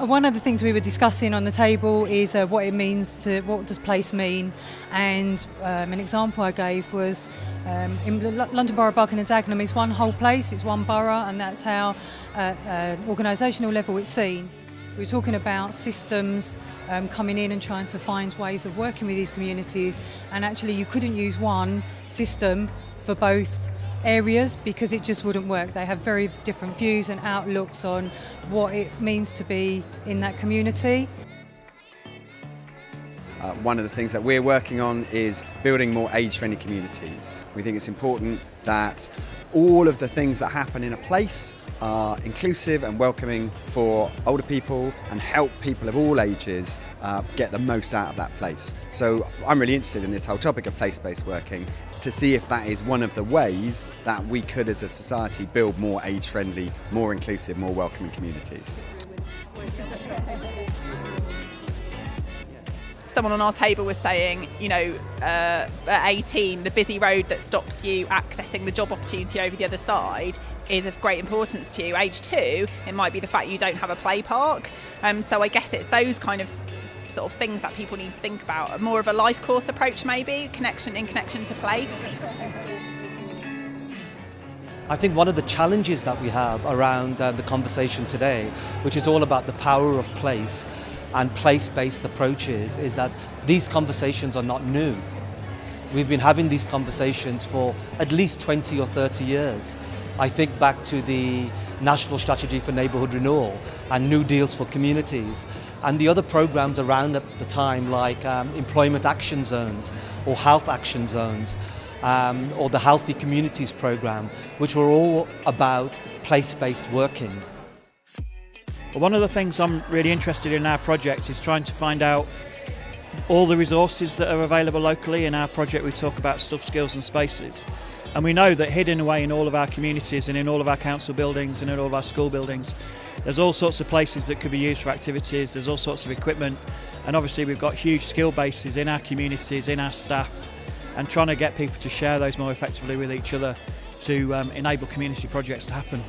One of the things we were discussing on the table is what it means what does place mean, and an example I gave was in London Borough, Barking and Dagenham is one whole place, it's one borough, and that's how organisational level it's seen. We were talking about systems coming in and trying to find ways of working with these communities, and actually you couldn't use one system for both areas because it just wouldn't work. They have very different views and outlooks on what it means to be in that community. One of the things that we're working on is building more age-friendly communities. We think it's important that all of the things that happen in a place are inclusive and welcoming for older people and help people of all ages get the most out of that place. So I'm really interested in this whole topic of place-based working to see if that is one of the ways that we could as a society build more age-friendly, more inclusive, more welcoming communities. Someone on our table was saying, at 18, the busy road that stops you accessing the job opportunity over the other side is of great importance to you. Age 2, it might be the fact you don't have a play park. So I guess it's those kind of sort of things that people need to think about. More of a life course approach maybe, in connection to place. I think one of the challenges that we have around the conversation today, which is all about the power of place and place-based approaches, is that these conversations are not new. We've been having these conversations for at least 20 or 30 years. I think back to the National Strategy for Neighbourhood Renewal and New Deals for Communities and the other programs around at the time, like Employment Action Zones or Health Action Zones or the Healthy Communities Programme, which were all about place-based working. One of the things I'm really interested in our project is trying to find out all the resources that are available locally. In our project we talk about stuff, skills and spaces, and we know that hidden away in all of our communities and in all of our council buildings and in all of our school buildings there's all sorts of places that could be used for activities, there's all sorts of equipment, and obviously we've got huge skill bases in our communities, in our staff, and trying to get people to share those more effectively with each other to enable community projects to happen.